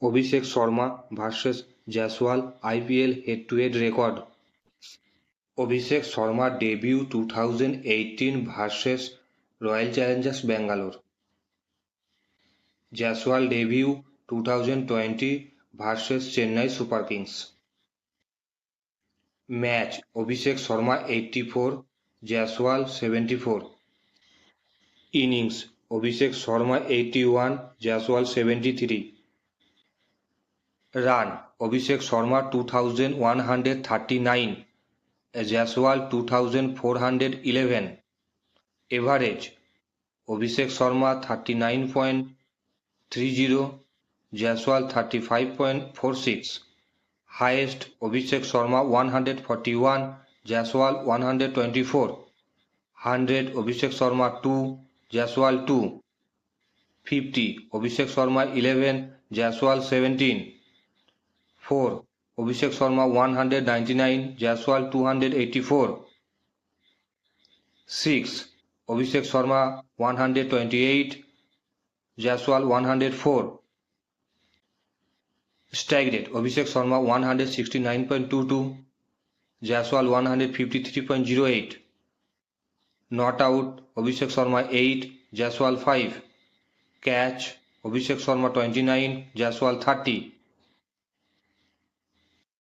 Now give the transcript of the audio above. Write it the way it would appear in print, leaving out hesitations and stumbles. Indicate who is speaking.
Speaker 1: Abhishek Sharma vs Jaiswal IPL head-to-head record. Abhishek Sharma debut 2018 vs Royal Challengers Bangalore. Jaiswal debut 2020 vs Chennai Super Kings. Match: Abhishek Sharma 84, Jaiswal 74. Innings: Abhishek Sharma 81, Jaiswal 73. Run: Abhishek Sharma 2139, Jaiswal 2411. Average: Abhishek Sharma 39.30, Jaiswal 35.46. Highest: Abhishek Sharma 141, Jaiswal 124. 100: Abhishek Sharma 2, Jaiswal 2. 50: Abhishek Sharma 11, Jaiswal 17. 4: Abhishek Sharma 199, Jaiswal 284. 6: Abhishek Sharma 128, Jaiswal 104. Strike rate: Abhishek Sharma 169.22, Jaiswal 153.08. Not out: Abhishek Sharma 8, Jaiswal 5. Catch: Abhishek Sharma 29, Jaiswal 30.